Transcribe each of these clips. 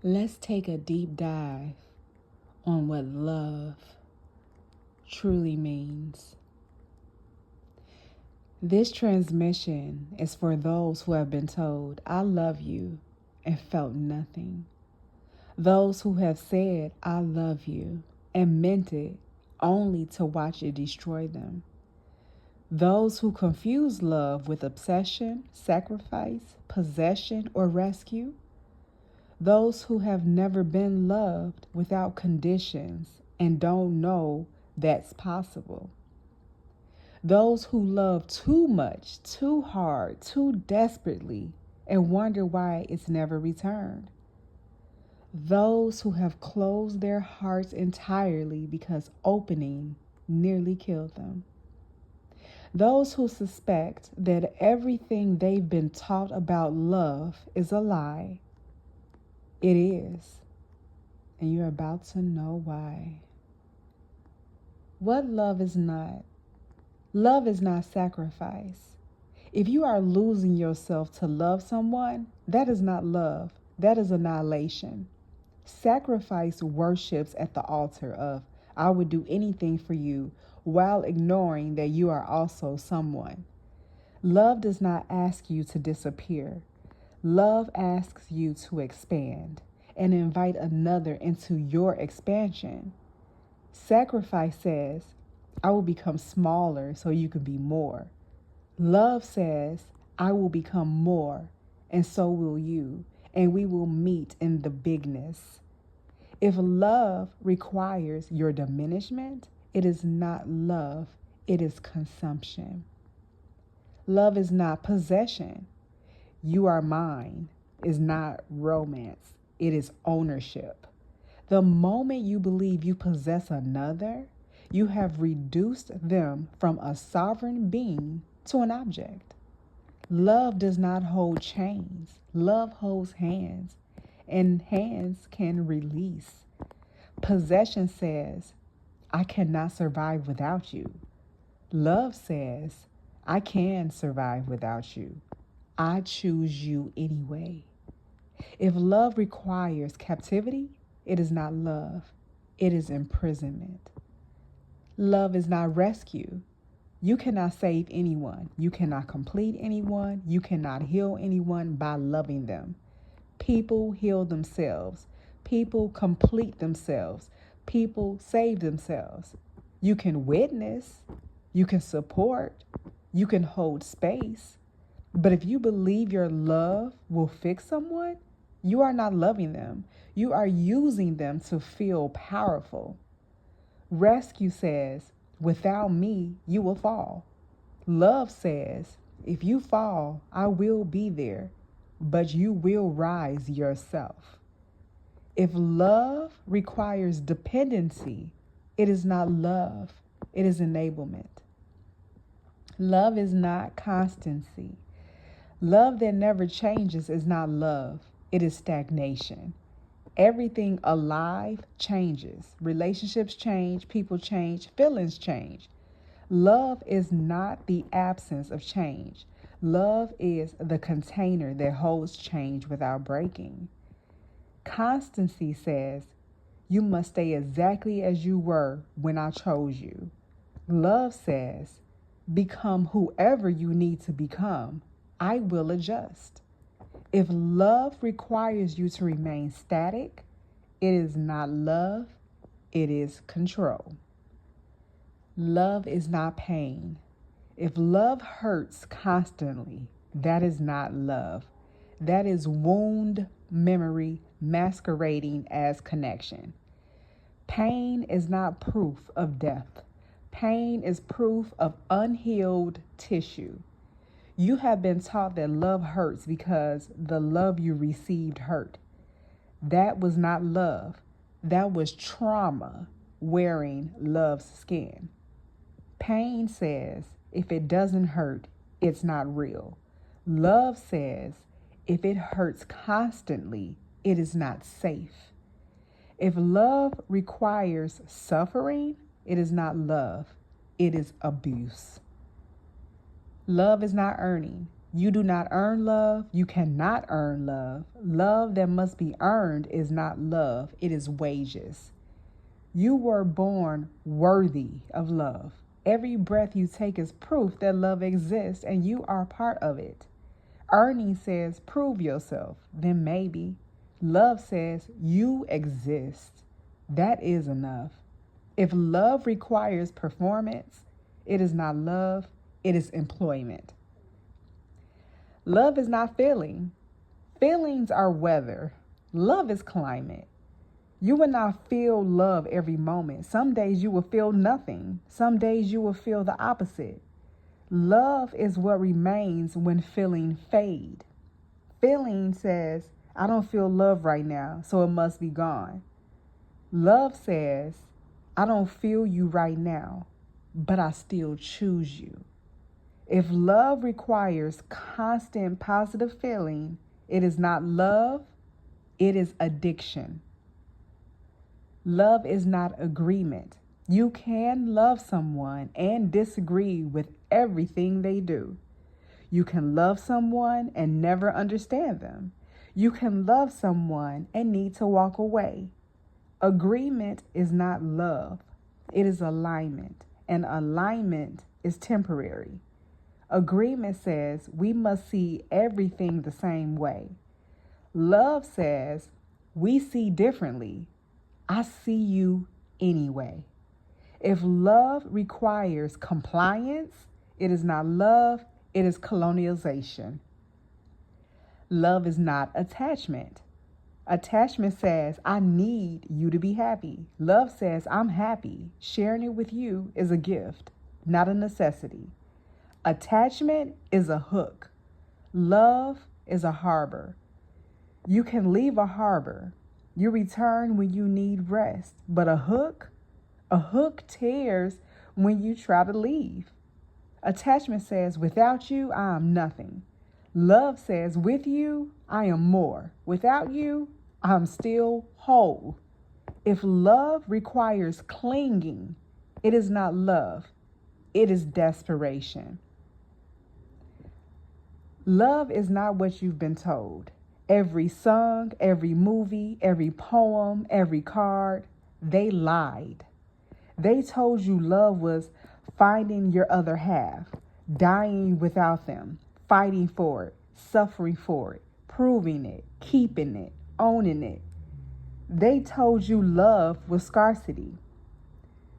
Let's take a deep dive on what love truly means. This transmission is for those who have been told, I love you, and felt nothing. Those who have said, I love you, and meant it only to watch it destroy them. Those who confuse love with obsession, sacrifice, possession, or rescue. Those who have never been loved without conditions and don't know that's possible. Those who love too much, too hard, too desperately, and wonder why it's never returned. Those who have closed their hearts entirely because opening nearly killed them. Those who suspect that everything they've been taught about love is a lie. It is, and you're about to know why. What love is not? Love is not sacrifice. If you are losing yourself to love someone, that is not love. That is annihilation. Sacrifice worships at the altar of, I would do anything for you, while ignoring that you are also someone. Love does not ask you to disappear. Love asks you to expand and invite another into your expansion. Sacrifice says, I will become smaller so you can be more. Love says, I will become more, and so will you, and we will meet in the bigness. If love requires your diminishment, it is not love, it is consumption. Love is not possession. You are mine is not romance, it is ownership. The moment you believe you possess another, you have reduced them from a sovereign being to an object. Love does not hold chains. Love holds hands, and hands can release. Possession says, I cannot survive without you. Love says, I can survive without you. I choose you anyway. If love requires captivity, it is not love. It is imprisonment. Love is not rescue. You cannot save anyone. You cannot complete anyone. You cannot heal anyone by loving them. People heal themselves. People complete themselves. People save themselves. You can witness. You can support. You can hold space. But if you believe your love will fix someone, you are not loving them. You are using them to feel powerful. Rescue says, without me, you will fall. Love says, if you fall, I will be there, but you will rise yourself. If love requires dependency, it is not love, it is enablement. Love is not constancy. Love that never changes is not love, it is stagnation. Everything alive changes. Relationships change, people change, feelings change. Love is not the absence of change. Love is the container that holds change without breaking. Constancy says, you must stay exactly as you were when I chose you. Love says, become whoever you need to become. I will adjust. If love requires you to remain static, it is not love, it is control. Love is not pain. If love hurts constantly, that is not love. That is wound memory masquerading as connection. Pain is not proof of death. Pain is proof of unhealed tissue. You have been taught that love hurts because the love you received hurt. That was not love. That was trauma wearing love's skin. Pain says, if it doesn't hurt, it's not real. Love says, if it hurts constantly, it is not safe. If love requires suffering, it is not love. It is abuse. Love is not earning. You do not earn love. You cannot earn love. Love that must be earned is not love. It is wages. You were born worthy of love. Every breath you take is proof that love exists and you are part of it. Earning says prove yourself, then maybe. Love says you exist. That is enough. If love requires performance, it is not love, it is employment. Love is not feeling. Feelings are weather. Love is climate. You will not feel love every moment. Some days you will feel nothing. Some days you will feel the opposite. Love is what remains when feeling fade. Feeling says, I don't feel love right now, so it must be gone. Love says, I don't feel you right now, but I still choose you. If love requires constant positive feeling, it is not love, it is addiction. Love is not agreement. You can love someone and disagree with everything they do. You can love someone and never understand them. You can love someone and need to walk away. Agreement is not love. It is alignment, and alignment is temporary. Agreement says we must see everything the same way. Love says we see differently. I see you anyway. If love requires compliance, it is not love, it is colonialization. Love is not attachment. Attachment says, I need you to be happy. Love says, I'm happy. Sharing it with you is a gift, not a necessity. Attachment is a hook. Love is a harbor. You can leave a harbor. You return when you need rest. But a hook tears when you try to leave. Attachment says, without you, I am nothing. Love says, with you, I am more. Without you, I'm still whole. If love requires clinging, it is not love. It is desperation. Love is not what you've been told. Every song, every movie, every poem, every card, they lied. They told you love was finding your other half, dying without them, fighting for it, suffering for it, proving it, keeping it, owning it. They told you love was scarcity,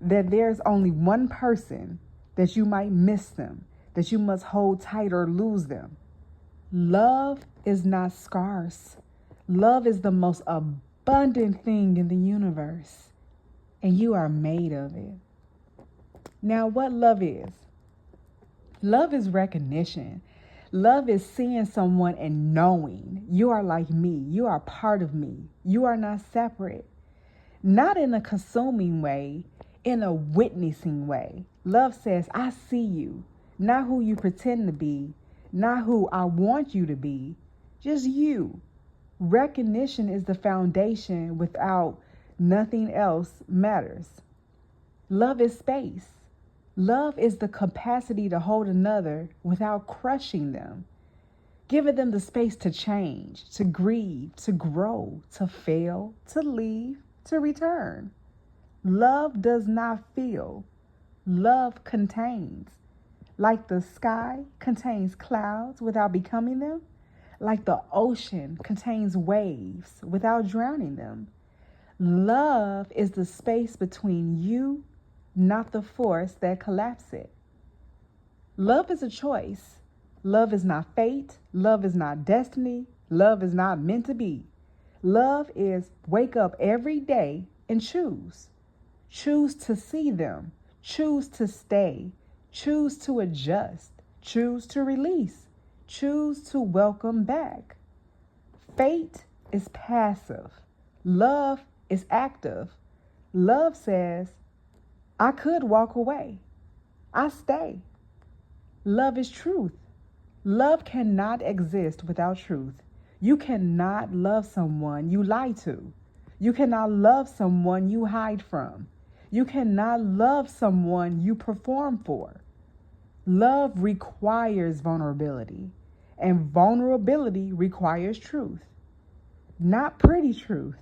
that there's only one person, that you might miss them, that you must hold tight or lose them. Love is not scarce. Love is the most abundant thing in the universe, and you are made of it. Now, what love is? Love is recognition. Love is seeing someone and knowing you are like me. You are part of me. You are not separate. Not in a consuming way, in a witnessing way. Love says, I see you, not who you pretend to be, not who I want you to be, just you. Recognition is the foundation. Without nothing else matters. Love is space. Love is the capacity to hold another without crushing them, giving them the space to change, to grieve, to grow, to fail, to leave, to return. Love does not feel. Love contains. Like the sky contains clouds without becoming them, like the ocean contains waves without drowning them. Love is the space between you, not the force that collapses it. Love is a choice. Love is not fate. Love is not destiny. Love is not meant to be. Love is wake up every day and choose. Choose to see them. Choose to stay. Choose to adjust. Choose to release. Choose to welcome back. Fate is passive. Love is active. Love says, I could walk away. I stay. Love is truth. Love cannot exist without truth. You cannot love someone you lie to. You cannot love someone you hide from. You cannot love someone you perform for. Love requires vulnerability. And vulnerability requires truth, not pretty truth.